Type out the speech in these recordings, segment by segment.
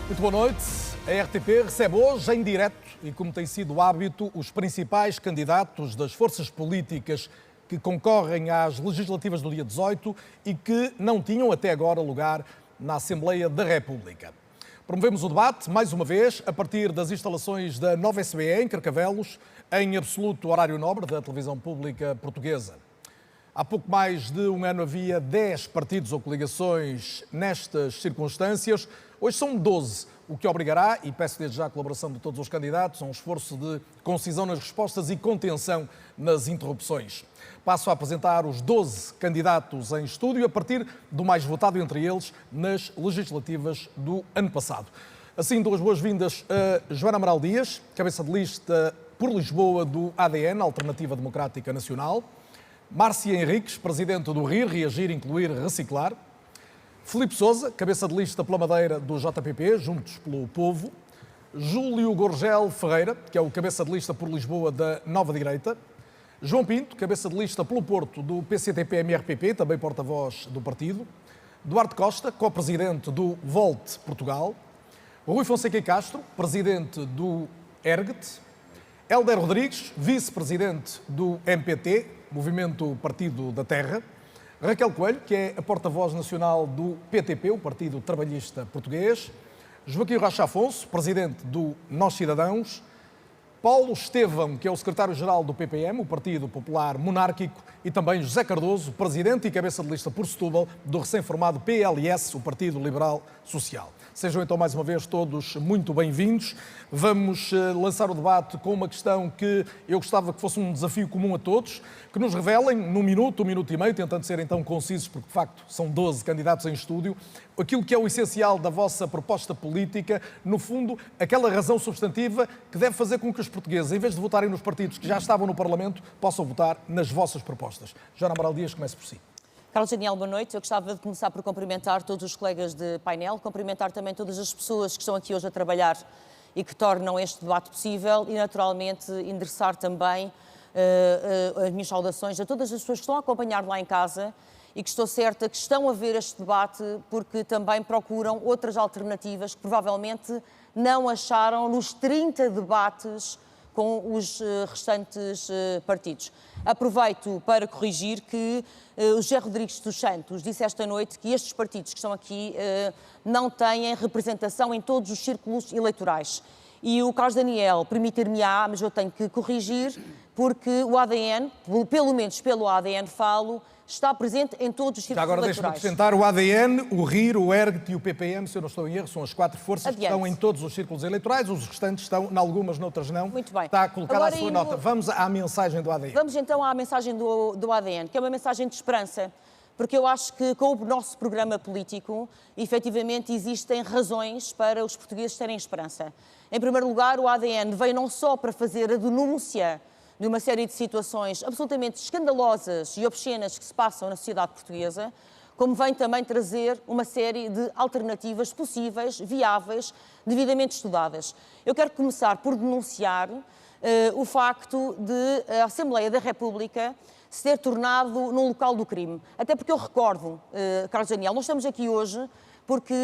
Muito boa noite. A RTP recebe hoje em direto e, como tem sido o hábito, os principais candidatos das forças políticas que concorrem às legislativas do dia 18 e que não tinham até agora lugar na Assembleia da República. Promovemos o debate, mais uma vez, a partir das instalações da nova SBE em Carcavelos, em absoluto horário nobre da televisão pública portuguesa. Há pouco mais de um ano havia 10 partidos ou coligações nestas circunstâncias. Hoje são 12, o que obrigará, e peço desde já a colaboração de todos os candidatos, a um esforço de concisão nas respostas e contenção nas interrupções. Passo a apresentar os 12 candidatos em estúdio, a partir do mais votado entre eles nas legislativas do ano passado. Assim, dou as boas-vindas a Joana Amaral Dias, cabeça de lista por Lisboa do ADN, Alternativa Democrática Nacional. Márcia Henriques, presidente do RIR, Reagir, Incluir, Reciclar. Filipe Sousa, cabeça de lista pela Madeira do JPP, Juntos pelo Povo. Júlio Gorgel Ferreira, que é o cabeça de lista por Lisboa da Nova Direita. João Pinto, cabeça de lista pelo Porto do PCTP-MRPP, também porta-voz do partido. Duarte Costa, co-presidente do Volte Portugal. Rui Fonseca e Castro, presidente do ERGT. Hélder Rodrigues, vice-presidente do MPT, Movimento Partido da Terra. Raquel Coelho, que é a porta-voz nacional do PTP, o Partido Trabalhista Português. Joaquim Rocha Afonso, presidente do Nós Cidadãos. Paulo Estevão, que é o secretário-geral do PPM, o Partido Popular Monárquico. E também José Cardoso, presidente e cabeça de lista por Setúbal do recém-formado PLS, o Partido Liberal Social. Sejam então mais uma vez todos muito bem-vindos. Vamos lançar o debate com uma questão que eu gostava que fosse um desafio comum a todos, que nos revelem num minuto, 1 minuto e meio, tentando ser então concisos, porque de facto são 12 candidatos em estúdio, aquilo que é o essencial da vossa proposta política, no fundo, aquela razão substantiva que deve fazer com que os portugueses, em vez de votarem nos partidos que já estavam no Parlamento, possam votar nas vossas propostas. Joana Amaral Dias, comece por si. Carlos Daniel, boa noite. Eu gostava de começar por cumprimentar todos os colegas de painel, cumprimentar também todas as pessoas que estão aqui hoje a trabalhar e que tornam este debate possível e, naturalmente, endereçar também as minhas saudações a todas as pessoas que estão a acompanhar lá em casa e que estou certa que estão a ver este debate porque também procuram outras alternativas que provavelmente não acharam nos 30 debates com os restantes partidos. Aproveito para corrigir que o José Rodrigues dos Santos disse esta noite que estes partidos que estão aqui não têm representação em todos os círculos eleitorais. E o Carlos Daniel permitir-me-á, mas eu tenho que corrigir, porque o ADN, pelo menos pelo ADN falo, está presente em todos os círculos agora eleitorais. Deixe-me acrescentar o ADN, o RIR, o ERGT e o PPM, se eu não estou em erro, são as 4 forças que estão em todos os círculos eleitorais, os restantes estão, em algumas, noutras não. Muito bem. Está colocada Agora, a sua nota. Vamos à mensagem do ADN. Vamos então à mensagem do ADN, que é uma mensagem de esperança, porque eu acho que com o nosso programa político, efetivamente, existem razões para os portugueses terem esperança. Em primeiro lugar, o ADN veio não só para fazer a denúncia de uma série de situações absolutamente escandalosas e obscenas que se passam na sociedade portuguesa, como vem também trazer uma série de alternativas possíveis, viáveis, devidamente estudadas. Eu quero começar por denunciar o facto de a Assembleia da República se ter tornado num local do crime. Até porque eu recordo, Carlos Daniel, nós estamos aqui hoje porque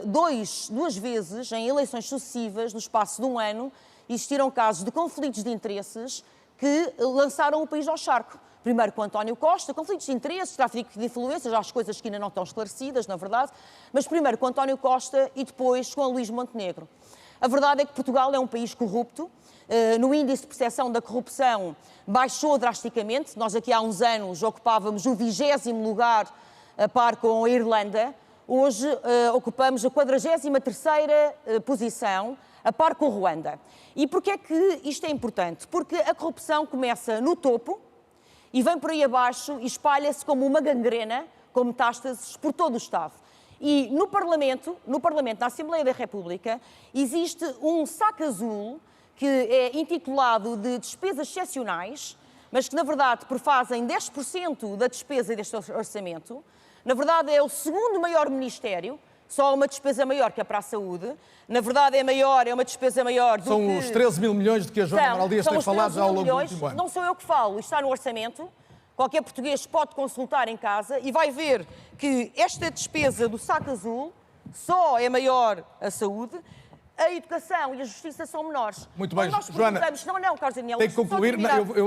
duas vezes, em eleições sucessivas, no espaço de um ano, existiram casos de conflitos de interesses que lançaram o país ao charco. Primeiro com António Costa, conflitos de interesses, tráfico de influências, as coisas que ainda não estão esclarecidas, na verdade, mas primeiro com António Costa e depois com Luís Montenegro. A verdade é que Portugal é um país corrupto, no índice de percepção da corrupção baixou drasticamente, nós aqui há uns anos ocupávamos o 20º lugar a par com a Irlanda, hoje ocupamos a 43ª posição, a par com Ruanda. E porquê é que isto é importante? Porque a corrupção começa no topo e vem por aí abaixo e espalha-se como uma gangrena, com metástases por todo o Estado. E no Parlamento, na Assembleia da República, existe um saco azul que é intitulado de despesas excepcionais, mas que na verdade prefazem 10% da despesa deste orçamento. Na verdade é o segundo maior ministério, só uma despesa maior que a para a saúde. Na verdade é uma despesa maior do que... São os 13 mil milhões de que a Joana Amaral Dias tem falado já ao longo do último ano. Não sou eu que falo, está no orçamento. Qualquer português pode consultar em casa e vai ver que esta despesa do saco azul só é maior a saúde, a educação e a justiça são menores. Muito bem, nós Joana, não, Carlos Daniel, tem que concluir.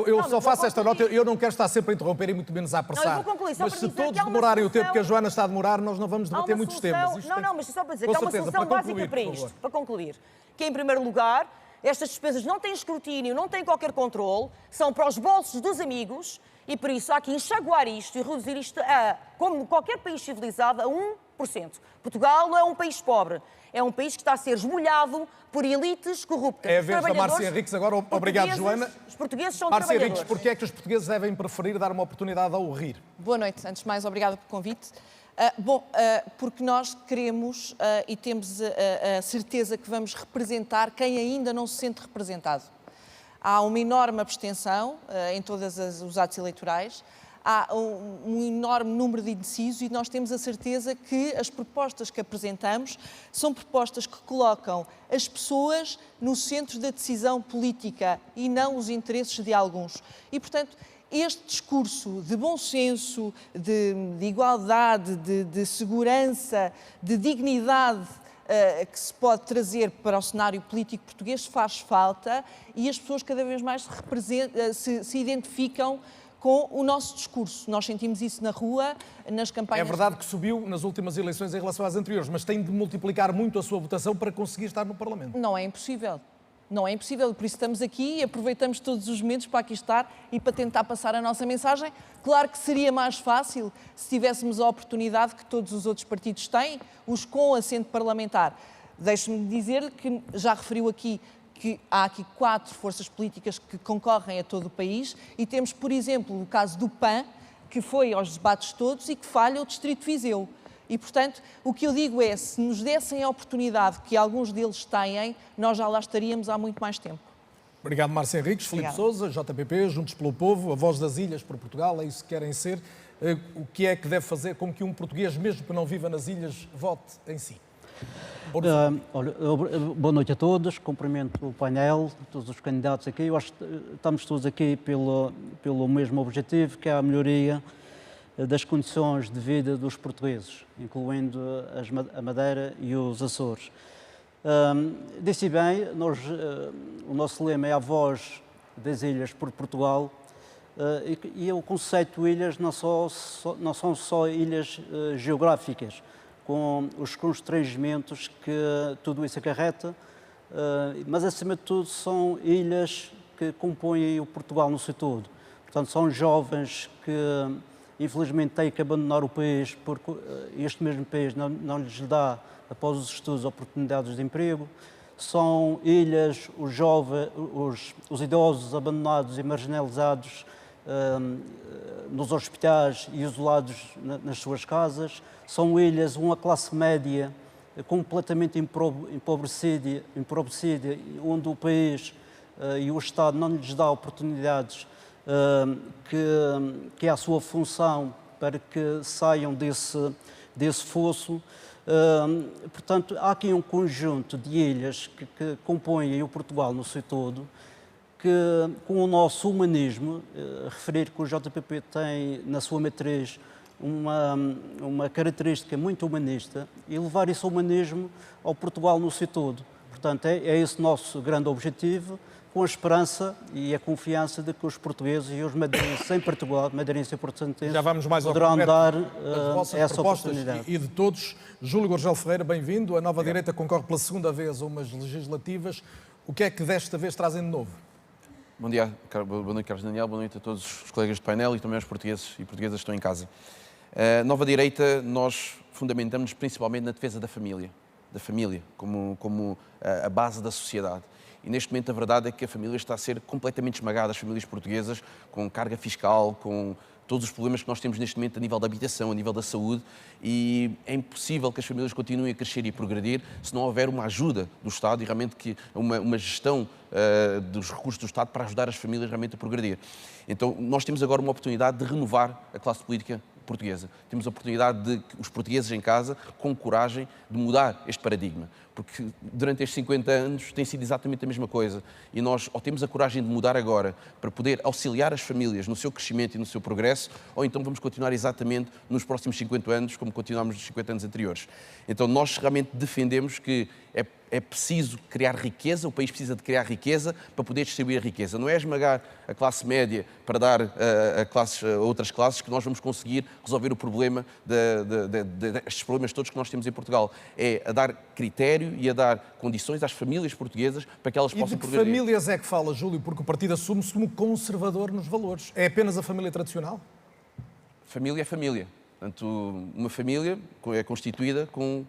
Eu só faço esta nota, eu não quero estar sempre a interromper e muito menos a apressar. Não, eu vou concluir, só mas para se dizer todos que há uma demorarem o solução... tempo que a Joana está a demorar, nós não vamos debater muitos temas. Mas só para dizer que há uma solução básica para isto, para concluir. Que, em primeiro lugar, estas despesas não têm escrutínio, não têm qualquer controle, são para os bolsos dos amigos e, por isso, há que enxaguar isto e reduzir isto a, como qualquer país civilizado, a 1%. Portugal não é um país pobre. É um país que está a ser esmolhado por elites corruptas. É a vez da Márcia Henriques agora. Obrigado, Joana. Os portugueses são Márcia trabalhadores. Henriques, porquê é que os portugueses devem preferir dar uma oportunidade ao rir? Boa noite. Antes de mais, obrigada pelo convite. Porque nós queremos e temos a certeza que vamos representar quem ainda não se sente representado. Há uma enorme abstenção em todos os atos eleitorais. Há um enorme número de indecisos e nós temos a certeza que as propostas que apresentamos são propostas que colocam as pessoas no centro da decisão política e não os interesses de alguns. E, portanto, este discurso de bom senso, de igualdade, de segurança, de dignidade que se pode trazer para o cenário político português faz falta e as pessoas cada vez mais se identificam com o nosso discurso. Nós sentimos isso na rua, nas campanhas... É verdade que subiu nas últimas eleições em relação às anteriores, mas tem de multiplicar muito a sua votação para conseguir estar no Parlamento. Não é impossível. Não é impossível, por isso estamos aqui e aproveitamos todos os momentos para aqui estar e para tentar passar a nossa mensagem. Claro que seria mais fácil se tivéssemos a oportunidade que todos os outros partidos têm, os com assento parlamentar. Deixe-me dizer que já referiu aqui que há aqui 4 forças políticas que concorrem a todo o país e temos, por exemplo, o caso do PAN, que foi aos debates todos e que falha o Distrito de Viseu. E, portanto, o que eu digo é, se nos dessem a oportunidade que alguns deles têm, nós já lá estaríamos há muito mais tempo. Obrigado, Márcia Henriques, Filipe Sousa, JPP, Juntos pelo Povo, a voz das ilhas por Portugal, é isso que querem ser. O que é que deve fazer com que um português, mesmo que não viva nas ilhas, vote em si? Boa noite a todos, cumprimento o painel, todos os candidatos aqui. Eu acho que estamos todos aqui pelo mesmo objetivo, que é a melhoria das condições de vida dos portugueses, incluindo a Madeira e os Açores. Disse bem, o nosso lema é a voz das ilhas por Portugal, e o conceito de ilhas não são só ilhas geográficas, com os constrangimentos que tudo isso acarreta, mas acima de tudo são ilhas que compõem o Portugal no seu todo. Portanto, são jovens que infelizmente têm que abandonar o país porque este mesmo país não lhes dá, após os estudos, oportunidades de emprego. São ilhas, os idosos abandonados e marginalizados nos hospitais e isolados nas suas casas. São ilhas, uma classe média completamente empobrecida, onde o país e o Estado não lhes dá oportunidades que é a sua função para que saiam desse fosso. Portanto, há aqui um conjunto de ilhas que compõem o Portugal no seu todo, que com o nosso humanismo, referir que o JPP tem na sua matriz uma característica muito humanista e levar esse humanismo ao Portugal no seu todo. Portanto, é esse o nosso grande objetivo, com a esperança e a confiança de que os portugueses e os madeirenses, em particular, madeirenses e portugueses, já vamos mais ao poderão dar propostas essa oportunidade. E de todos. Júlio Gorgel Ferreira, bem-vindo. A Nova Direita concorre pela segunda vez a umas legislativas. O que é que desta vez trazem de novo? Bom dia, boa noite, Carlos Daniel, boa noite a todos os colegas de painel e também aos portugueses e portuguesas que estão em casa. Nova Direita, nós fundamentamos principalmente na defesa da família como a base da sociedade. E neste momento a verdade é que a família está a ser completamente esmagada, as famílias portuguesas, com carga fiscal, com todos os problemas que nós temos neste momento a nível da habitação, a nível da saúde, e é impossível que as famílias continuem a crescer e a progredir se não houver uma ajuda do Estado e realmente que uma gestão dos recursos do Estado para ajudar as famílias realmente a progredir. Então nós temos agora uma oportunidade de renovar a classe política portuguesa. Temos a oportunidade de que os portugueses em casa, com coragem, de mudar este paradigma. Porque durante estes 50 anos tem sido exatamente a mesma coisa. E nós ou temos a coragem de mudar agora para poder auxiliar as famílias no seu crescimento e no seu progresso, ou então vamos continuar exatamente nos próximos 50 anos como continuámos nos 50 anos anteriores. Então nós realmente defendemos que é preciso criar riqueza, o país precisa de criar riqueza para poder distribuir a riqueza. Não é esmagar a classe média para dar a outras classes que nós vamos conseguir resolver o problema destes problemas todos que nós temos em Portugal. É a dar critério e a dar condições às famílias portuguesas para que elas possam progredir. E de que famílias é que fala, Júlio? Porque o partido assume-se como conservador nos valores. É apenas a família tradicional? Família é família. Portanto, uma família é constituída com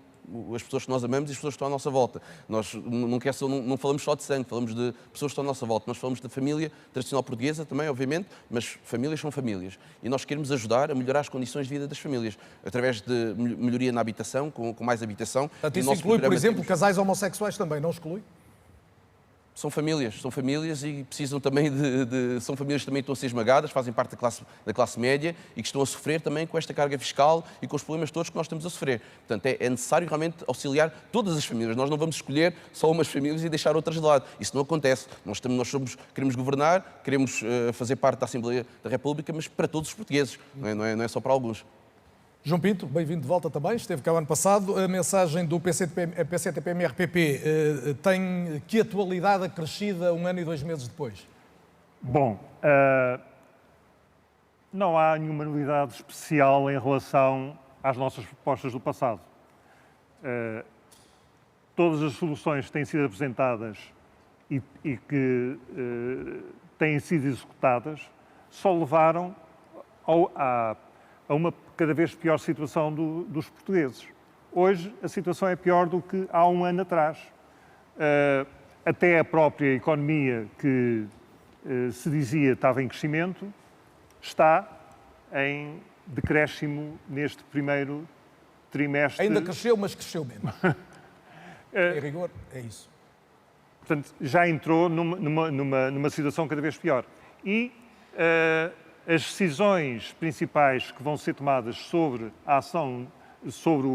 as pessoas que nós amamos e as pessoas que estão à nossa volta. Nós não falamos só de sangue, falamos de pessoas que estão à nossa volta. Nós falamos da família tradicional portuguesa também, obviamente, mas famílias são famílias. E nós queremos ajudar a melhorar as condições de vida das famílias, através de melhoria na habitação, com mais habitação. Portanto, isso inclui, por exemplo, casais homossexuais também, não exclui? São famílias e precisam também são famílias que também estão a ser esmagadas, fazem parte da classe média e que estão a sofrer também com esta carga fiscal e com os problemas todos que nós estamos a sofrer. Portanto, é necessário realmente auxiliar todas as famílias. Nós não vamos escolher só umas famílias e deixar outras de lado. Isso não acontece. Queremos governar, queremos fazer parte da Assembleia da República, mas para todos os portugueses, não é só para alguns. João Pinto, bem-vindo de volta também, esteve cá o ano passado. A mensagem do PCTP-MRPP tem que atualidade acrescida 1 ano e 2 meses depois? Bom, não há nenhuma novidade especial em relação às nossas propostas do passado. Todas as soluções que têm sido apresentadas e que têm sido executadas só levaram a uma cada vez pior situação dos portugueses. Hoje, a situação é pior do que há 1 ano atrás. Até a própria economia que se dizia estava em crescimento, está em decréscimo neste primeiro trimestre. Ainda cresceu, mas cresceu menos. Em rigor, é isso. Portanto, já entrou numa situação cada vez pior. E as decisões principais que vão ser tomadas sobre a ação, sobre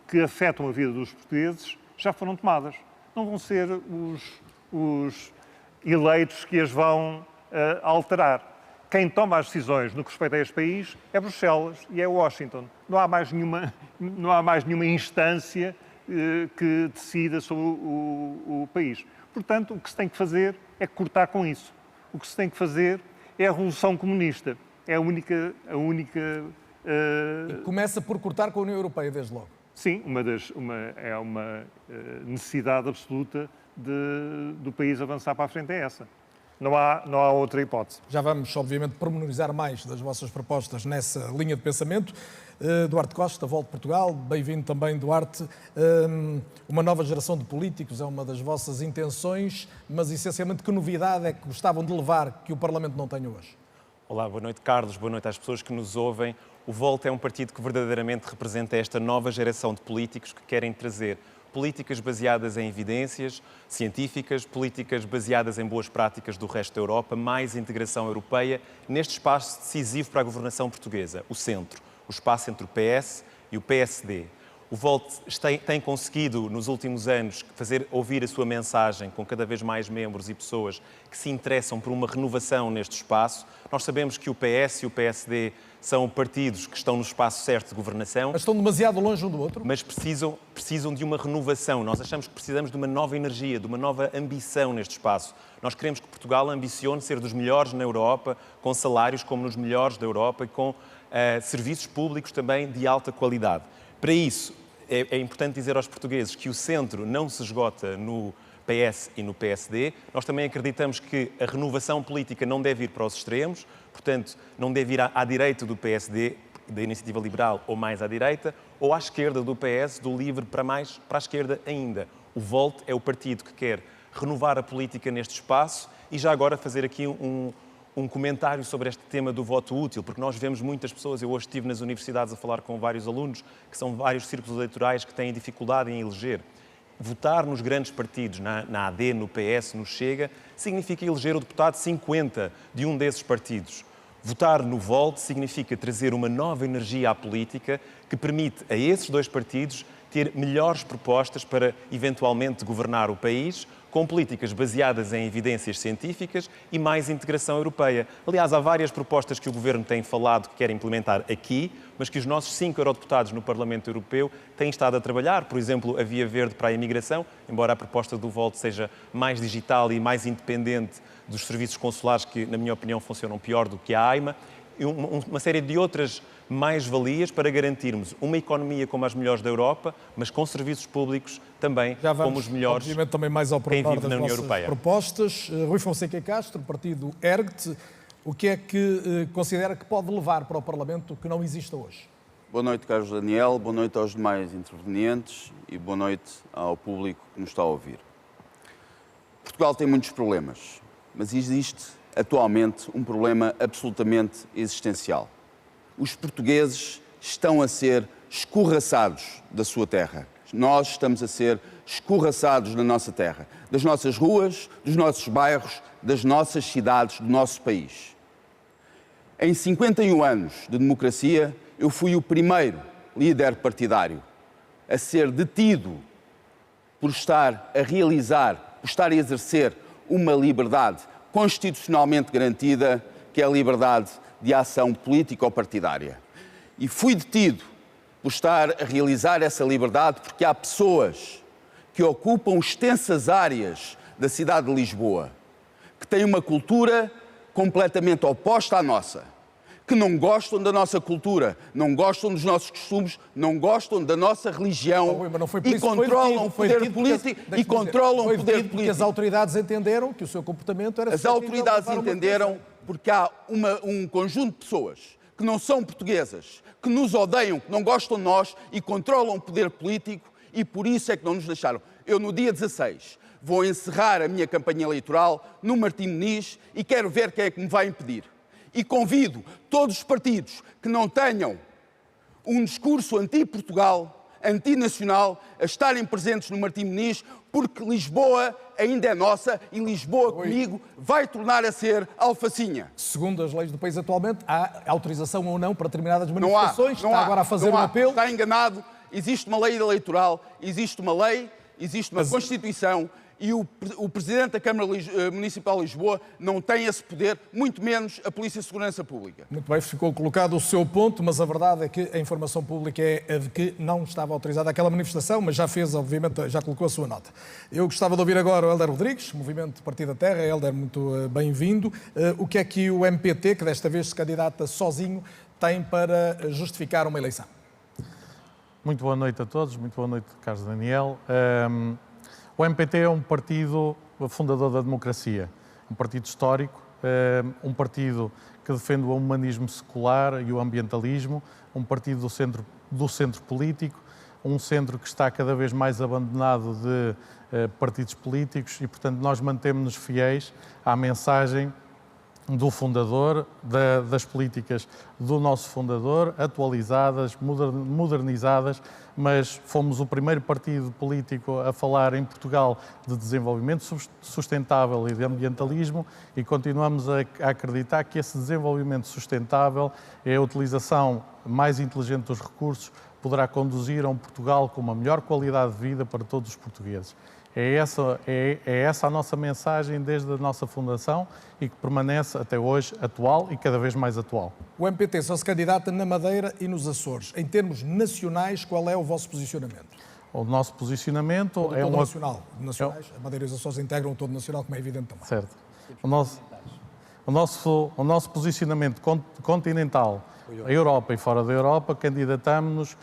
que afetam a vida dos portugueses, já foram tomadas. Não vão ser os eleitos que as vão alterar. Quem toma as decisões no que respeita a este país é Bruxelas e é Washington. Não há mais nenhuma instância que decida sobre o país. Portanto, o que se tem que fazer é cortar com isso. O que se tem que fazer é a Revolução Comunista. É a única Começa por cortar com a União Europeia, desde logo. Sim, é uma necessidade absoluta do país avançar para a frente, é essa. Não há outra hipótese. Já vamos, obviamente, pormenorizar mais das vossas propostas nessa linha de pensamento. Duarte Costa, Volta de Portugal, bem-vindo também, Duarte. Uma nova geração de políticos é uma das vossas intenções, mas essencialmente que novidade é que gostavam de levar que o Parlamento não tem hoje? Olá, boa noite, Carlos, boa noite às pessoas que nos ouvem. O Volta é um partido que verdadeiramente representa esta nova geração de políticos que querem trazer políticas baseadas em evidências científicas, políticas baseadas em boas práticas do resto da Europa, mais integração europeia, neste espaço decisivo para a governação portuguesa, o centro, o espaço entre o PS e o PSD. O Volt tem conseguido, nos últimos anos, fazer ouvir a sua mensagem com cada vez mais membros e pessoas que se interessam por uma renovação neste espaço. Nós sabemos que o PS e o PSD são partidos que estão no espaço certo de governação. Mas estão demasiado longe um do outro? Mas precisam de uma renovação. Nós achamos que precisamos de uma nova energia, de uma nova ambição neste espaço. Nós queremos que Portugal ambicione ser dos melhores na Europa, com salários como nos melhores da Europa e com serviços públicos também de alta qualidade. Para isso, é importante dizer aos portugueses que o centro não se esgota no PS e no PSD. Nós também acreditamos que a renovação política não deve ir para os extremos, portanto, não deve ir à direita do PSD, da Iniciativa Liberal, ou mais à direita, ou à esquerda do PS, do LIVRE, para a esquerda ainda. O Volt é o partido que quer renovar a política neste espaço e já agora fazer aqui um comentário sobre este tema do voto útil, porque nós vemos muitas pessoas, eu hoje estive nas universidades a falar com vários alunos, que são vários círculos eleitorais que têm dificuldade em eleger. Votar nos grandes partidos, na AD, no PS, no Chega, significa eleger o deputado 50 de um desses partidos. Votar no Volt significa trazer uma nova energia à política que permite a esses dois partidos ter melhores propostas para, eventualmente, governar o país, com políticas baseadas em evidências científicas e mais integração europeia. Aliás, há várias propostas que o Governo tem falado que quer implementar aqui, mas que os nossos 5 eurodeputados no Parlamento Europeu têm estado a trabalhar. Por exemplo, a Via Verde para a imigração, embora a proposta do Volt seja mais digital e mais independente dos serviços consulares que, na minha opinião, funcionam pior do que a AIMA, e uma série de outras mais-valias para garantirmos uma economia como as melhores da Europa, mas com serviços públicos também como os melhores. Obviamente também mais ao quem pormenor vive das na União vossas Europeia. propostas. Rui Fonseca Castro, partido ERGT, o que é que considera que pode levar para o Parlamento que não exista hoje? Boa noite, Carlos Daniel, boa noite aos demais intervenientes e boa noite ao público que nos está a ouvir. Portugal tem muitos problemas, mas existe atualmente um problema absolutamente existencial. Os portugueses estão a ser escorraçados da sua terra. Nós estamos a ser escorraçados na nossa terra, das nossas ruas, dos nossos bairros, das nossas cidades, do nosso país. Em 51 anos de democracia, eu fui o primeiro líder partidário a ser detido por estar a realizar, por estar a exercer uma liberdade constitucionalmente garantida, que é a liberdade de ação política ou partidária. E fui detido por estar a realizar essa liberdade porque há pessoas que ocupam extensas áreas da cidade de Lisboa, que têm uma cultura completamente oposta à nossa, que não gostam da nossa cultura, não gostam dos nossos costumes, não gostam da nossa religião e controlam o poder político e controlam o poder político. Porque as autoridades entenderam que o seu comportamento era... As autoridades entenderam porque há um conjunto de pessoas que não são portuguesas, que nos odeiam, que não gostam de nós e controlam o poder político e por isso é que não nos deixaram. Eu, no dia 16, vou encerrar a minha campanha eleitoral no Martim Moniz e quero ver quem é que me vai impedir. E convido todos os partidos que não tenham um discurso anti-Portugal, antinacional, a estarem presentes no Martim Moniz, porque Lisboa ainda é nossa e Lisboa comigo vai tornar a ser alfacinha. Segundo as leis do país atualmente, há autorização ou não para determinadas manifestações. Não há, agora a fazer um apelo. Está enganado, existe uma lei eleitoral, existe uma lei, existe uma Constituição e o Presidente da Câmara Municipal de Lisboa não tem esse poder, muito menos a Polícia de Segurança Pública. Muito bem, ficou colocado o seu ponto, mas a verdade é que a informação pública é a de que não estava autorizada aquela manifestação, mas já fez, obviamente, já colocou a sua nota. Eu gostava de ouvir agora o Hélder Rodrigues, Movimento Partido da Terra. Hélder, muito bem-vindo. O que é que o MPT, que desta vez se candidata sozinho, tem para justificar uma eleição? Muito boa noite a todos, muito boa noite, Carlos Daniel. O MPT é um partido fundador da democracia, um partido histórico, um partido que defende o humanismo secular e o ambientalismo, um partido do centro político, um centro que está cada vez mais abandonado de partidos políticos e, portanto, nós mantemos-nos fiéis à mensagem do fundador, das políticas do nosso fundador, atualizadas, modernizadas, mas fomos o primeiro partido político a falar em Portugal de desenvolvimento sustentável e de ambientalismo e continuamos a acreditar que esse desenvolvimento sustentável é a utilização mais inteligente dos recursos, poderá conduzir a um Portugal com uma melhor qualidade de vida para todos os portugueses. É essa a nossa mensagem desde a nossa fundação e que permanece até hoje atual e cada vez mais atual. O MPT só se candidata na Madeira e nos Açores. Em termos nacionais, qual é o vosso posicionamento? O nosso posicionamento é um nacional. Nacionais, a Madeira e os Açores integram o todo nacional, como é evidente também. Certo. O nosso posicionamento continental, a Europa e fora da Europa, candidatamos-nos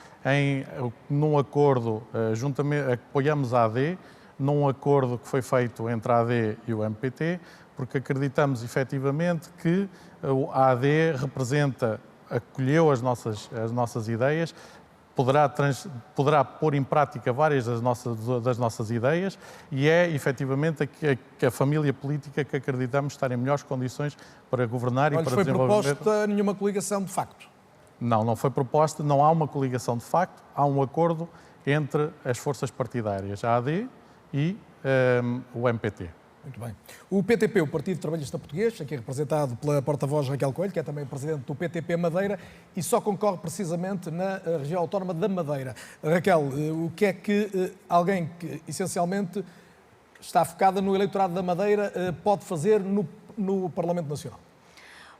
num acordo, juntamente, apoiamos a AD, num acordo que foi feito entre a AD e o MPT, porque acreditamos efetivamente que a AD acolheu as nossas ideias, poderá pôr em prática várias das nossas ideias e é efetivamente a família política que acreditamos estar em melhores condições para governar e para desenvolver. Não foi proposta nenhuma coligação de facto? Não foi proposta, não há uma coligação de facto, há um acordo entre as forças partidárias, a AD e o MPT. Muito bem. O PTP, o Partido Trabalhista Português, aqui representado pela porta-voz Raquel Coelho, que é também presidente do PTP Madeira, e só concorre precisamente na região autónoma da Madeira. Raquel, o que é que alguém que essencialmente está focada no eleitorado da Madeira pode fazer no Parlamento Nacional?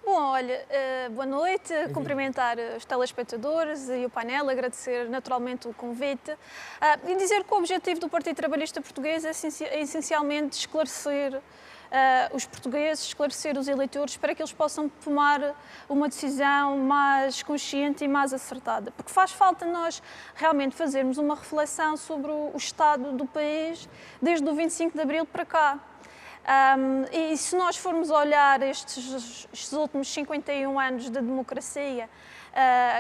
Bom, olha, boa noite, cumprimentar os telespectadores e o painel, agradecer naturalmente o convite e dizer que o objetivo do Partido Trabalhista Português é essencialmente esclarecer os portugueses, esclarecer os eleitores para que eles possam tomar uma decisão mais consciente e mais acertada. Porque faz falta nós realmente fazermos uma reflexão sobre o estado do país desde o 25 de Abril para cá. E se nós formos olhar estes últimos 51 anos de democracia,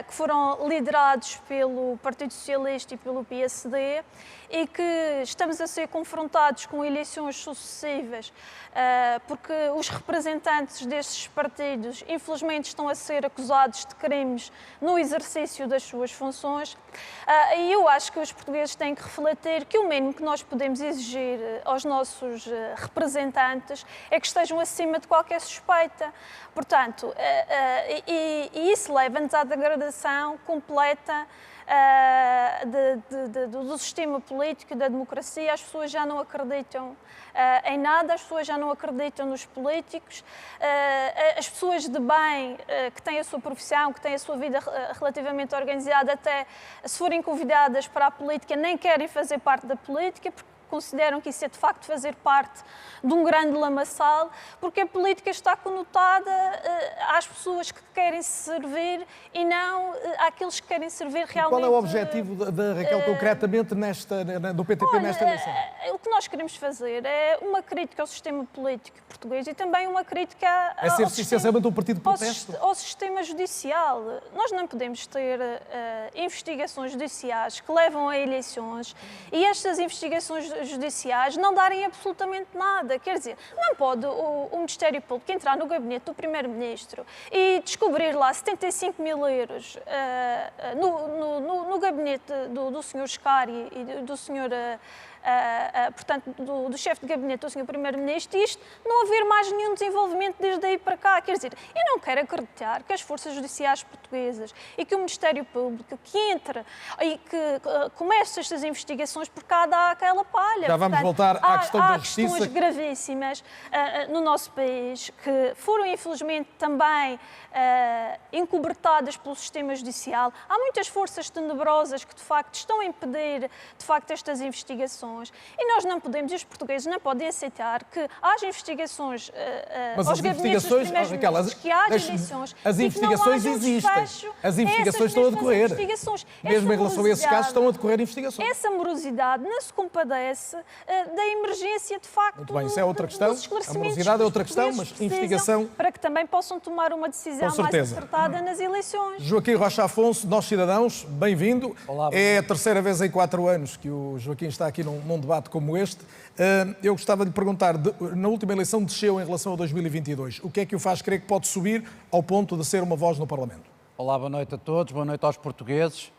que foram liderados pelo Partido Socialista e pelo PSD, e que estamos a ser confrontados com eleições sucessivas, porque os representantes desses partidos, infelizmente, estão a ser acusados de crimes no exercício das suas funções. E eu acho que os portugueses têm que refletir que o mínimo que nós podemos exigir aos nossos representantes é que estejam acima de qualquer suspeita. Portanto, e isso leva-nos à degradação completa do sistema político, da democracia. As pessoas já não acreditam em nada, as pessoas já não acreditam nos políticos, as pessoas de bem que têm a sua profissão, que têm a sua vida relativamente organizada, até se forem convidadas para a política, nem querem fazer parte da política, porque consideram que isso é de facto fazer parte de um grande lamaçal, porque a política está conotada às pessoas que querem servir e não àqueles que querem servir realmente. Qual é o objetivo da Raquel concretamente do PTP nesta eleição? O que nós queremos fazer é uma crítica ao sistema político português e também uma crítica essencialmente um partido de protesto? Ao sistema judicial. Nós não podemos ter investigações judiciais que levam a eleições e estas investigações judiciais não darem absolutamente nada. Quer dizer, não pode o Ministério Público entrar no gabinete do Primeiro-Ministro e descobrir lá 75 mil euros no gabinete do Sr. Scari e do Sr. Portanto, do chefe de gabinete do Sr. Primeiro-Ministro, e isto não haver mais nenhum desenvolvimento desde aí para cá. Quer dizer, eu não quero acreditar que as forças judiciais portuguesas e que o Ministério Público que entre e que comece estas investigações, por cá dá aquela palha. Já vamos voltar à questão da justiça. Há questões gravíssimas no nosso país que foram, infelizmente, também encobertadas pelo sistema judicial. Há muitas forças tenebrosas que, de facto, estão a impedir, de facto, estas investigações. E nós não podemos, e os portugueses não podem aceitar que haja investigações aos gabinetes dos primeiros ministros, que haja eleições, as investigações existem. As investigações estão a decorrer. Mesmo em relação a esses casos, estão a decorrer investigações. Essa morosidade não se compadece da emergência, de facto. Muito bem, isso é outra questão. A morosidade é outra questão, mas investigação. Para que também possam tomar uma decisão mais acertada nas eleições. Joaquim Rocha Afonso, Nós Cidadãos, bem-vindo. Olá, é a terceira vez em 4 anos que o Joaquim está aqui num debate como este. Eu gostava de lhe perguntar, na última eleição desceu em relação a 2022. O que é que o faz crer que pode subir ao ponto de ser uma voz no Parlamento? Olá, boa noite a todos, boa noite aos portugueses.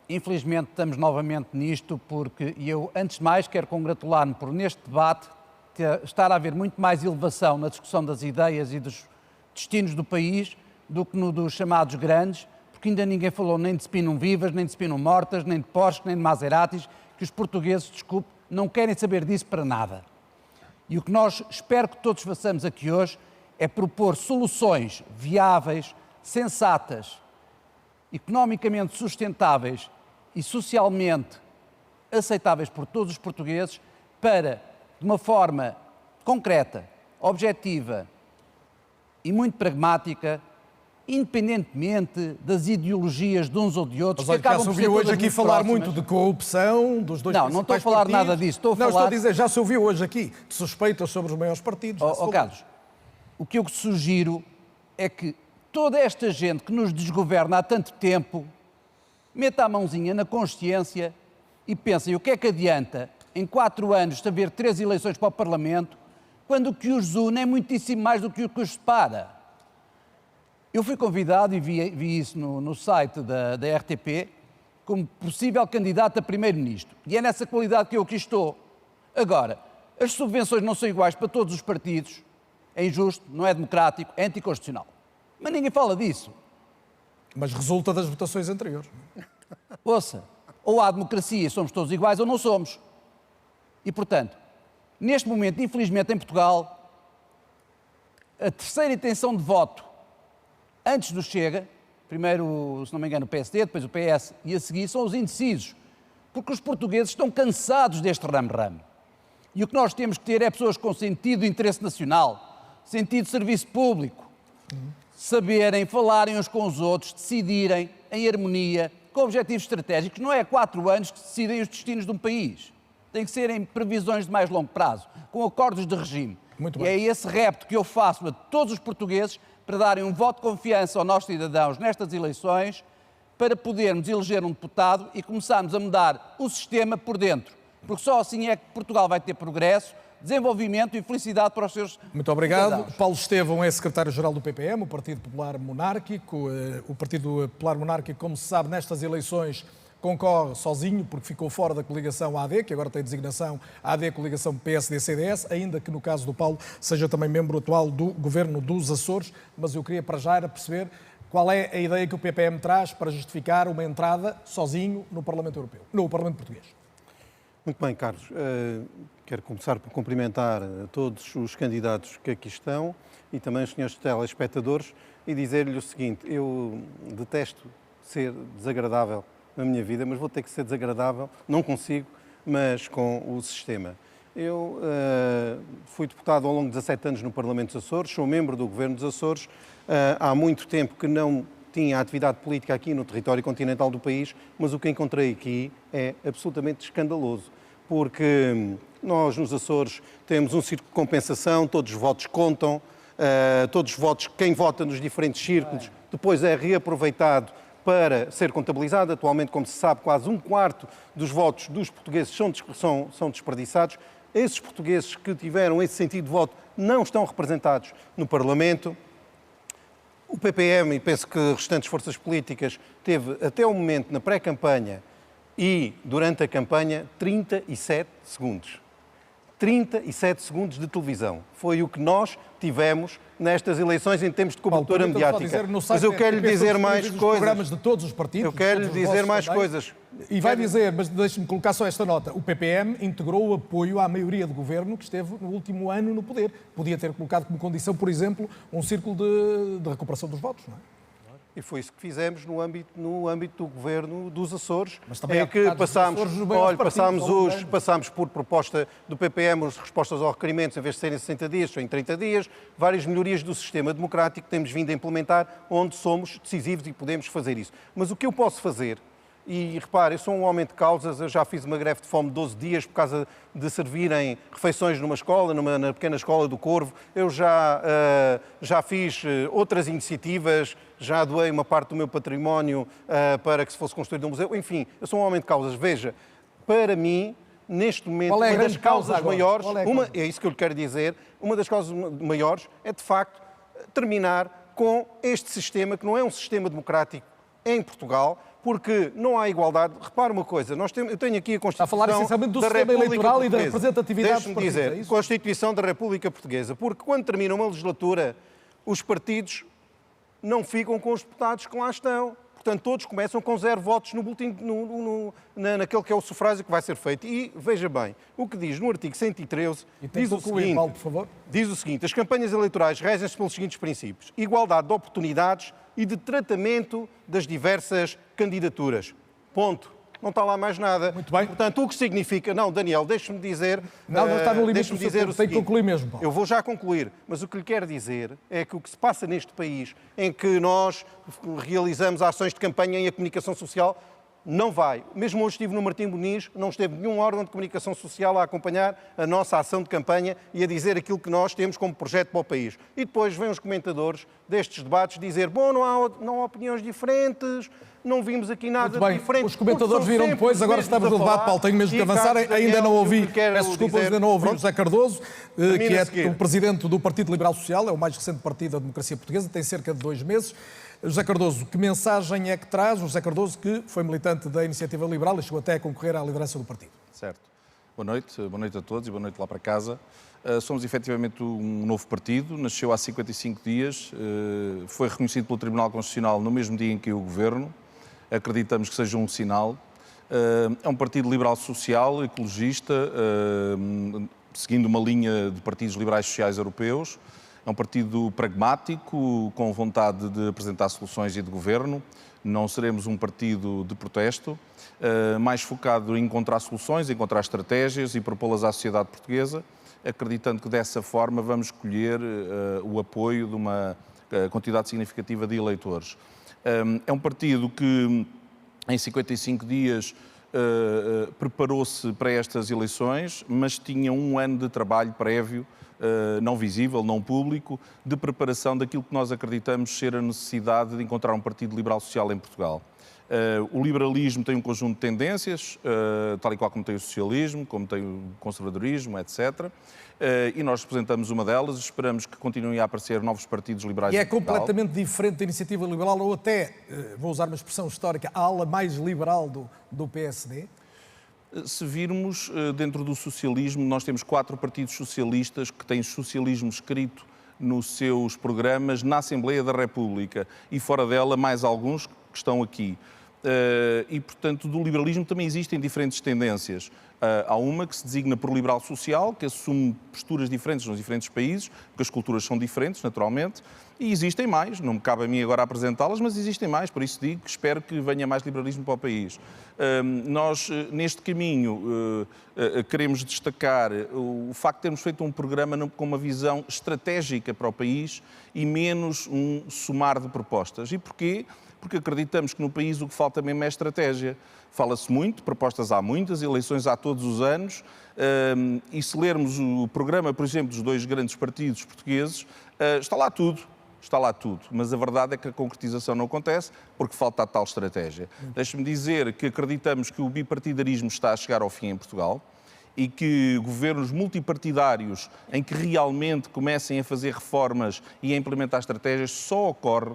Infelizmente estamos novamente nisto porque eu, antes de mais, quero congratular-me por neste debate estar a haver muito mais elevação na discussão das ideias e dos destinos do país do que no dos chamados grandes, porque ainda ninguém falou nem de Spinum vivas, nem de Spinum mortas, nem de Porsche, nem de Maseratis, que os portugueses, desculpe, não querem saber disso para nada. E o que nós espero que todos façamos aqui hoje é propor soluções viáveis, sensatas, economicamente sustentáveis e socialmente aceitáveis por todos os portugueses para, de uma forma concreta, objetiva e muito pragmática, independentemente das ideologias de uns ou de outros, mas, que acabam por ser hoje aqui falar muito de corrupção dos dois principais partidos. Não estou a falar nada disso. Estou a dizer, já se ouviu hoje aqui de suspeitas sobre os maiores partidos. Carlos, o que eu sugiro é que toda esta gente que nos desgoverna há tanto tempo meta a mãozinha na consciência e pensem o que é que adianta em 4 anos de haver 3 eleições para o Parlamento, quando o que os une é muitíssimo mais do que o que os separa. Eu fui convidado, e vi isso no site da RTP, como possível candidato a Primeiro-Ministro. E é nessa qualidade que eu aqui estou. Agora, as subvenções não são iguais para todos os partidos, é injusto, não é democrático, é anticonstitucional. Mas ninguém fala disso. Mas resulta das votações anteriores. Ouça, ou há democracia e somos todos iguais ou não somos. E, portanto, neste momento, infelizmente, em Portugal, a terceira intenção de voto antes do Chega, primeiro, se não me engano, o PSD, depois o PS e a seguir, são os indecisos. Porque os portugueses estão cansados deste ramo-ramo. E o que nós temos que ter é pessoas com sentido de interesse nacional, sentido de serviço público, saberem, falarem uns com os outros, decidirem em harmonia, com objetivos estratégicos. Não é há 4 anos que se decidem os destinos de um país. Tem que ser em previsões de mais longo prazo, com acordos de regime. Muito e bem. é esse repto que eu faço a todos os portugueses para darem um voto de confiança aos nossos cidadãos nestas eleições, para podermos eleger um deputado e começarmos a mudar o sistema por dentro. Porque só assim é que Portugal vai ter progresso, desenvolvimento e felicidade para os seus Muito obrigado. cidadãos. Paulo Estevão é secretário-geral do PPM, o Partido Popular Monárquico. O Partido Popular Monárquico, como se sabe, nestas eleições concorre sozinho, porque ficou fora da coligação AD, que agora tem designação AD coligação PSD-CDS, ainda que no caso do Paulo seja também membro atual do Governo dos Açores. Mas eu queria para já era perceber qual é a ideia que o PPM traz para justificar uma entrada sozinho no Parlamento Europeu, no Parlamento Português. Muito bem, Carlos. Quero começar por cumprimentar todos os candidatos que aqui estão e também os senhores telespectadores e dizer-lhe o seguinte: eu detesto ser desagradável na minha vida, mas vou ter que ser desagradável, não consigo, mas com o sistema. Eu fui deputado ao longo de 17 anos no Parlamento dos Açores, sou membro do Governo dos Açores, há muito tempo que não tinha atividade política aqui no território continental do país, mas o que encontrei aqui é absolutamente escandaloso, porque nós nos Açores temos um círculo de compensação, todos os votos contam, todos os votos, quem vota nos diferentes círculos, depois é reaproveitado para ser contabilizado. Atualmente, como se sabe, quase 1/4 dos votos dos portugueses são desperdiçados. Esses portugueses que tiveram esse sentido de voto não estão representados no Parlamento. O PPM, e penso que restantes forças políticas, teve até o momento, na pré-campanha e durante a campanha, 37 segundos. 37 segundos de televisão. Foi o que nós tivemos nestas eleições em termos de cobertura mediática. Mas eu quero lhe dizer mais coisas. Programas de todos os partidos. Eu quero lhe dizer mais coisas. E vai dizer, mas deixe-me colocar só esta nota. O PPM integrou o apoio à maioria de governo que esteve no último ano no poder. Podia ter colocado como condição, por exemplo, um círculo de recuperação dos votos, não é? E foi isso que fizemos no âmbito do Governo dos Açores, mas também em que passámos por proposta do PPM as respostas aos requerimentos, em vez de serem 60 dias, são em 30 dias, várias melhorias do sistema democrático que temos vindo a implementar, onde somos decisivos e podemos fazer isso. Mas o que eu posso fazer, e repare, eu sou um homem de causas, eu já fiz uma greve de fome de 12 dias por causa de servirem refeições numa escola, na pequena escola do Corvo, eu já fiz outras iniciativas, já doei uma parte do meu património para que se fosse construído um museu, enfim, eu sou um homem de causas. Veja, para mim, neste momento, uma das causas maiores, é isso que eu lhe quero dizer, uma das causas maiores é, de facto, terminar com este sistema, que não é um sistema democrático em Portugal, porque não há igualdade. Repare uma coisa, eu tenho aqui a Constituição Está a falar essencialmente do sistema eleitoral e da representatividade dos partidos. Deixe-me dizer, Constituição da República Portuguesa, porque quando termina uma legislatura, os partidos não ficam com os deputados que lá estão. Portanto, todos começam com 0 votos no boletim, naquele que é o sufrágio que vai ser feito. E, veja bem, o que diz no artigo 113, diz o seguinte, Paulo, por favor. Diz o seguinte: as campanhas eleitorais regem-se pelos seguintes princípios: igualdade de oportunidades e de tratamento das diversas candidaturas. Ponto. Não está lá mais nada. Muito bem. Portanto, o que significa... Não, Daniel, deixe-me dizer... Não está no limite do seu tempo. Tem que concluir mesmo, Paulo. Eu vou já concluir, mas o que lhe quero dizer é que o que se passa neste país, em que nós realizamos ações de campanha e a comunicação social, não vai. Mesmo hoje estive no Martim Muniz, não esteve nenhum órgão de comunicação social a acompanhar a nossa ação de campanha e a dizer aquilo que nós temos como projeto para o país. E depois vêm os comentadores destes debates dizer: bom, não há opiniões diferentes, não vimos aqui nada diferente. Os comentadores viram depois, agora estamos no debate, Paulo, tenho mesmo que avançar. Ainda não ouvi, peço desculpas, ainda não ouvi o José Cardoso, que é o presidente do Partido Liberal Social, é o mais recente partido da democracia portuguesa, tem cerca de 2 meses. José Cardoso, que mensagem é que traz? O José Cardoso, que foi militante da Iniciativa Liberal e chegou até a concorrer à liderança do partido. Certo. Boa noite a todos e boa noite lá para casa. Somos efetivamente um novo partido, nasceu há 55 dias, foi reconhecido pelo Tribunal Constitucional no mesmo dia em que caiu o Governo. Acreditamos que seja um sinal. É um partido liberal-social, ecologista, seguindo uma linha de partidos liberais sociais europeus. É um partido pragmático, com vontade de apresentar soluções e de governo. Não seremos um partido de protesto, mais focado em encontrar soluções, encontrar estratégias e propô-las à sociedade portuguesa, acreditando que dessa forma vamos colher o apoio de uma quantidade significativa de eleitores. É um partido que, em 55 dias, preparou-se para estas eleições, mas tinha um ano de trabalho prévio, não visível, não público, de preparação daquilo que nós acreditamos ser a necessidade de encontrar um partido liberal-social em Portugal. O liberalismo tem um conjunto de tendências, tal e qual como tem o socialismo, como tem o conservadorismo, etc. E nós representamos uma delas, esperamos que continuem a aparecer novos partidos liberais. E é completamente diferente da Iniciativa Liberal, ou até, vou usar uma expressão histórica, a ala mais liberal do PSD? Se virmos dentro do socialismo, nós temos 4 partidos socialistas que têm socialismo escrito nos seus programas na Assembleia da República e fora dela mais alguns que estão aqui. E, portanto, do liberalismo também existem diferentes tendências. Há uma que se designa por liberal social, que assume posturas diferentes nos diferentes países, porque as culturas são diferentes, naturalmente, e existem mais. Não me cabe a mim agora apresentá-las, mas existem mais, por isso digo que espero que venha mais liberalismo para o país. Nós, neste caminho, queremos destacar o facto de termos feito um programa com uma visão estratégica para o país e menos um somar de propostas. E porquê? Porque acreditamos que no país o que falta mesmo é estratégia. Fala-se muito, propostas há muitas, eleições há todos os anos, e se lermos o programa, por exemplo, dos 2 grandes partidos portugueses, está lá tudo, mas a verdade é que a concretização não acontece porque falta a tal estratégia. Deixe-me dizer que acreditamos que o bipartidarismo está a chegar ao fim em Portugal e que governos multipartidários em que realmente comecem a fazer reformas e a implementar estratégias só ocorre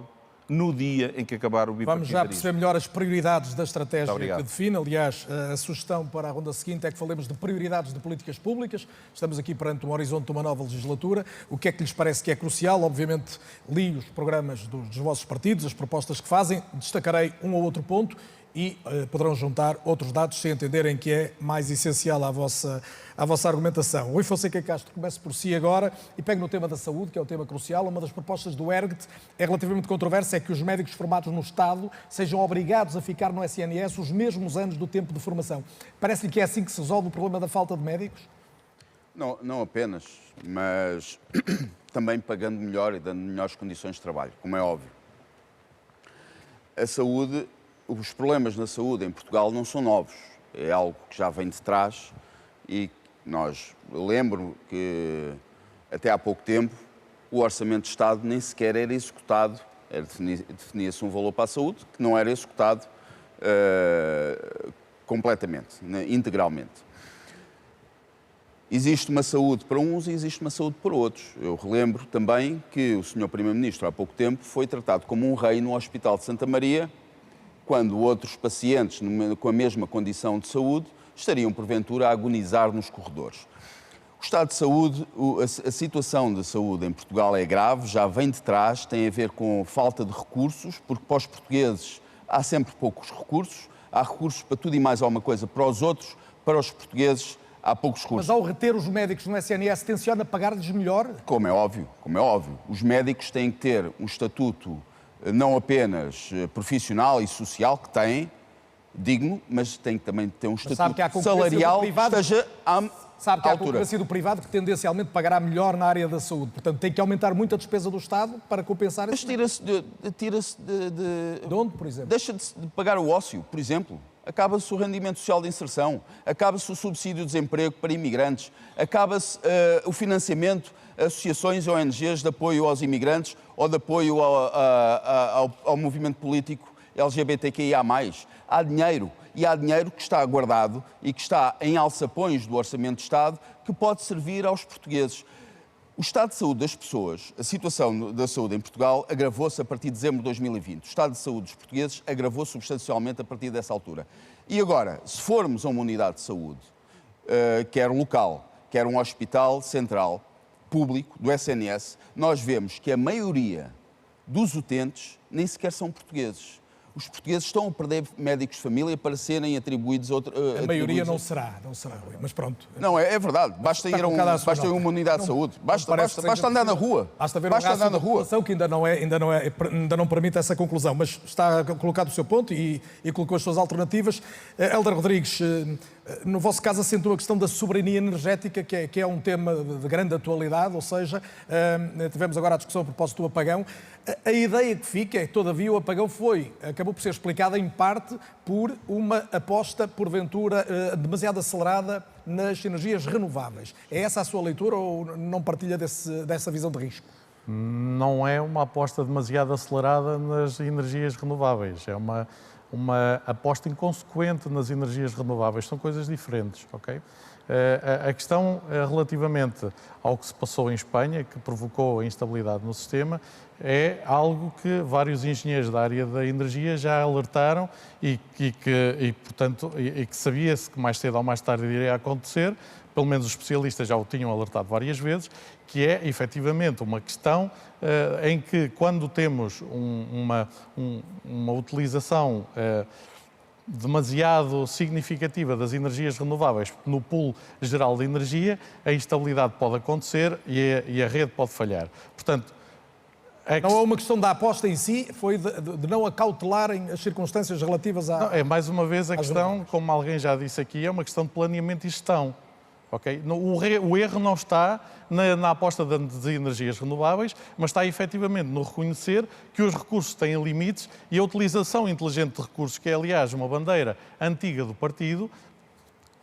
no dia em que acabar o bipartidarismo. Vamos já perceber melhor as prioridades da estratégia que define. Aliás, a sugestão para a ronda seguinte é que falemos de prioridades de políticas públicas. Estamos aqui perante um horizonte de uma nova legislatura. O que é que lhes parece que é crucial? Obviamente, li os programas dos vossos partidos, as propostas que fazem. Destacarei um ou outro ponto e poderão juntar outros dados se entenderem que é mais essencial à vossa argumentação. Rui Fonseca Castro, comece por si agora e pegue no tema da saúde, que é o tema crucial. Uma das propostas do ERGT é relativamente controversa, é que os médicos formados no Estado sejam obrigados a ficar no SNS os mesmos anos do tempo de formação. Parece-lhe que é assim que se resolve o problema da falta de médicos? Não apenas, mas também pagando melhor e dando melhores condições de trabalho, como é óbvio. A saúde... Os problemas na saúde em Portugal não são novos, é algo que já vem de trás e eu lembro que até há pouco tempo o Orçamento de Estado nem sequer era executado, definia-se um valor para a saúde que não era executado completamente, integralmente. Existe uma saúde para uns e existe uma saúde para outros. Eu relembro também que o Sr. Primeiro-Ministro há pouco tempo foi tratado como um rei no Hospital de Santa Maria, quando outros pacientes com a mesma condição de saúde estariam, porventura, a agonizar nos corredores. O estado de saúde, a situação de saúde em Portugal é grave, já vem de trás, tem a ver com falta de recursos, porque para os portugueses há sempre poucos recursos, há recursos para tudo e mais alguma coisa para os outros, para os portugueses há poucos recursos. Mas ao reter os médicos no SNS, tenciona pagar-lhes melhor? Como é óbvio. Os médicos têm que ter um estatuto não apenas profissional e social, que têm, digno, mas tem que também ter um estatuto salarial que esteja à altura. Sabe que há a concorrência do privado que tendencialmente pagará melhor na área da saúde. Portanto, tem que aumentar muito a despesa do Estado para compensar isso. Mas tira-se de onde, por exemplo? Deixa de pagar o ócio, por exemplo. Acaba-se o rendimento social de inserção, acaba-se o subsídio de desemprego para imigrantes, acaba-se o financiamento a associações e ONGs de apoio aos imigrantes ou de apoio ao movimento político LGBTQIA+. Há dinheiro, e há dinheiro que está guardado e que está em alçapões do Orçamento de Estado que pode servir aos portugueses. O estado de saúde das pessoas, a situação da saúde em Portugal agravou-se a partir de dezembro de 2020. O estado de saúde dos portugueses agravou-se substancialmente a partir dessa altura. E agora, se formos a uma unidade de saúde quer local, quer um hospital central, público, do SNS, nós vemos que a maioria dos utentes nem sequer são portugueses. Os portugueses estão a perder médicos de família para serem atribuídos a outra... A maioria não será, Rui, mas pronto. Não, é verdade. Basta ir a uma unidade de saúde. Basta andar na rua. Basta ver andar na população que ainda não permite essa conclusão. Mas está colocado o seu ponto e colocou as suas alternativas. Hélder Rodrigues, no vosso caso acentua a questão da soberania energética, que é um tema de grande atualidade, ou seja, tivemos agora a discussão a propósito do apagão. A ideia que fica é que, todavia, o apagão acabou por ser explicada em parte por uma aposta, porventura, demasiado acelerada nas energias renováveis. É essa a sua leitura ou não partilha dessa visão de risco? Não é uma aposta demasiado acelerada nas energias renováveis, é uma aposta inconsequente nas energias renováveis, são coisas diferentes, ok? A questão relativamente ao que se passou em Espanha, que provocou a instabilidade no sistema, é algo que vários engenheiros da área da energia já alertaram e que sabia-se que mais cedo ou mais tarde iria acontecer, pelo menos os especialistas já o tinham alertado várias vezes, que é efetivamente uma questão em que quando temos uma utilização demasiado significativa das energias renováveis no pool geral de energia, a instabilidade pode acontecer e a rede pode falhar. Portanto, não é uma questão da aposta em si, foi de não acautelarem as circunstâncias relativas à... Não, é mais uma vez a questão, como alguém já disse aqui, é uma questão de planeamento e gestão. Okay? O erro não está na aposta das energias renováveis, mas está efetivamente no reconhecer que os recursos têm limites e a utilização inteligente de recursos, que é aliás uma bandeira antiga do partido,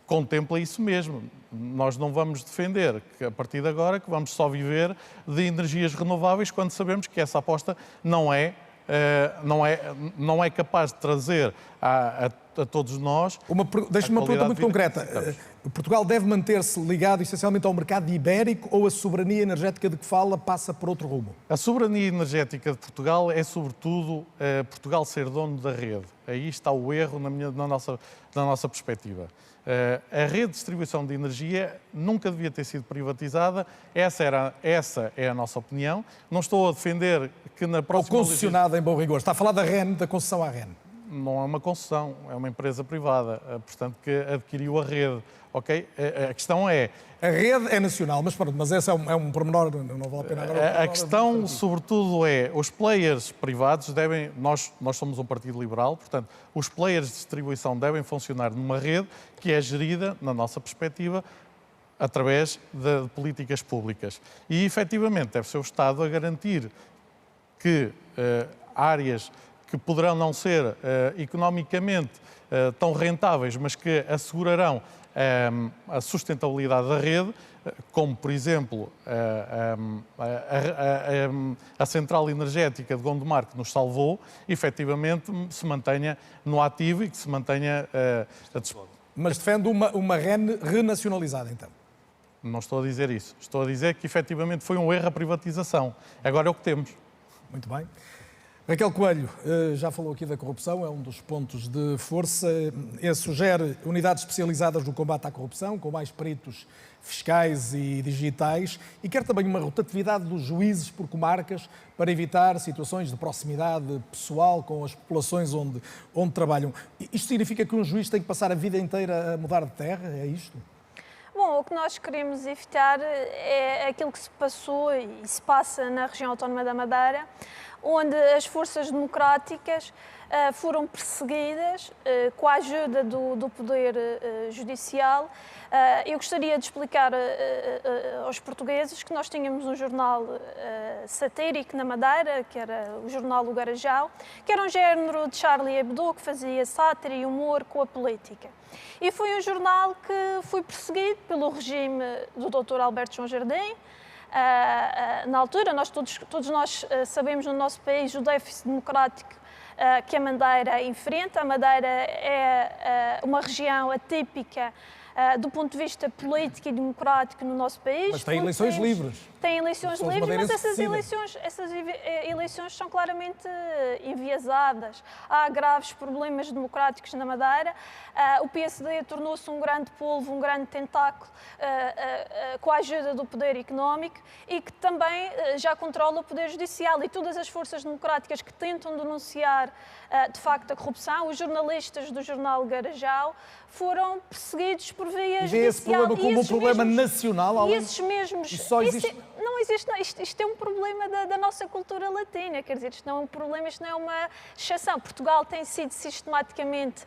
contempla isso mesmo. Nós não vamos defender que a partir de agora que vamos só viver de energias renováveis quando sabemos que essa aposta não é capaz de trazer a todos nós... Deixe-me uma pergunta muito concreta. Portugal deve manter-se ligado essencialmente ao mercado ibérico ou a soberania energética de que fala passa por outro rumo? A soberania energética de Portugal é, sobretudo, Portugal ser dono da rede. Aí está o erro na nossa perspectiva. A rede de distribuição de energia nunca devia ter sido privatizada. Essa é a nossa opinião. Não estou a defender que na próxima... Ou concessionada em bom rigor. Está a falar da REN, da concessão à REN. Não é uma concessão, é uma empresa privada, portanto, que adquiriu a rede. Okay? A questão é... A rede é nacional, mas esse é um pormenor, não vale a pena agora... A questão, sobretudo, é os players privados devem... Nós somos um partido liberal, portanto, os players de distribuição devem funcionar numa rede que é gerida, na nossa perspectiva, através de políticas públicas. E, efetivamente, deve ser o Estado a garantir que áreas que poderão não ser economicamente tão rentáveis, mas que assegurarão a sustentabilidade da rede, como, por exemplo, a central energética de Gondomar, que nos salvou, efetivamente se mantenha no ativo e que se mantenha a dispor. Mas defende uma REN renacionalizada, então? Não estou a dizer isso. Estou a dizer que, efetivamente, foi um erro a privatização. Agora é o que temos. Muito bem. Raquel Coelho já falou aqui da corrupção, é um dos pontos de força. Sugere unidades especializadas no combate à corrupção, com mais peritos fiscais e digitais, e quer também uma rotatividade dos juízes por comarcas para evitar situações de proximidade pessoal com as populações onde trabalham. Isto significa que um juiz tem que passar a vida inteira a mudar de terra? É isto? Bom, o que nós queremos evitar é aquilo que se passou e se passa na região autónoma da Madeira, onde as forças democráticas foram perseguidas com a ajuda do Poder Judicial. Eu gostaria de explicar aos portugueses que nós tínhamos um jornal satírico na Madeira, que era o jornal O Garajal, que era um género de Charlie Hebdo, que fazia sátira e humor com a política. E foi um jornal que foi perseguido pelo regime do Dr. Alberto João Jardim. Na altura, todos nós sabemos no nosso país o déficit democrático que a Madeira enfrenta. A Madeira é uma região atípica do ponto de vista político e democrático no nosso país. Mas tem eleições livres. Tem eleições livres, mas essas decidem. eleições são claramente enviesadas. Há graves problemas democráticos na Madeira. O PSD tornou-se um grande polvo, um grande tentáculo com a ajuda do poder económico e que também já controla o poder judicial. E todas as forças democráticas que tentam denunciar de facto a corrupção, os jornalistas do jornal Garajal, foram perseguidos por via judicial. Vê esse problema como um problema nacional? E esses mesmos... Não existe, isto é um problema da nossa cultura latina, quer dizer, isto não é um problema, isto não é uma exceção. Portugal tem sido sistematicamente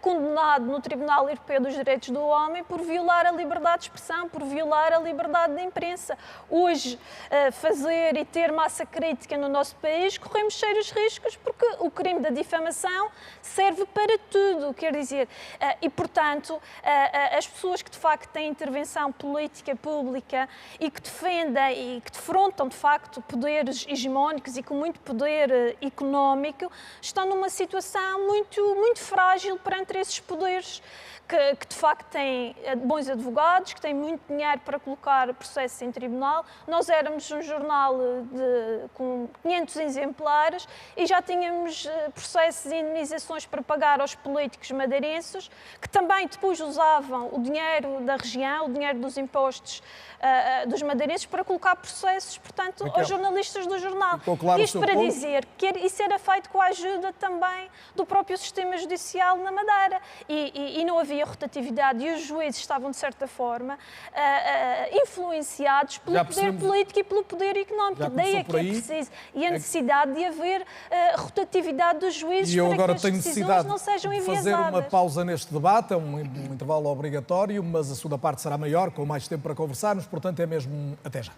condenado no Tribunal Europeu dos Direitos do Homem por violar a liberdade de expressão, por violar a liberdade de imprensa. Hoje, fazer e ter massa crítica no nosso país, corremos sérios riscos porque o crime da difamação serve para tudo, quer dizer, e portanto, as pessoas que de facto têm intervenção política pública e que defendem e que defrontam, de facto, poderes hegemónicos e com muito poder económico, estão numa situação muito frágil perante esses poderes que de facto têm bons advogados, que têm muito dinheiro para colocar processos em tribunal. Nós éramos um jornal com 500 exemplares e já tínhamos processos e indenizações para pagar aos políticos madeirenses, que também depois usavam o dinheiro da região, o dinheiro dos impostos dos madeirenses para colocar processos, portanto, aos jornalistas do jornal. Claro. Isto para dizer que isso era feito com a ajuda também do próprio sistema judicial na Madeira e não havia rotatividade e os juízes estavam, de certa forma, influenciados pelo poder político e pelo poder económico. Daí é que é preciso e a necessidade de haver rotatividade dos juízes para que as decisões não sejam enviesadas. Fazer uma pausa neste debate, é um intervalo obrigatório, mas a segunda parte será maior, com mais tempo para conversarmos, portanto é mesmo até já.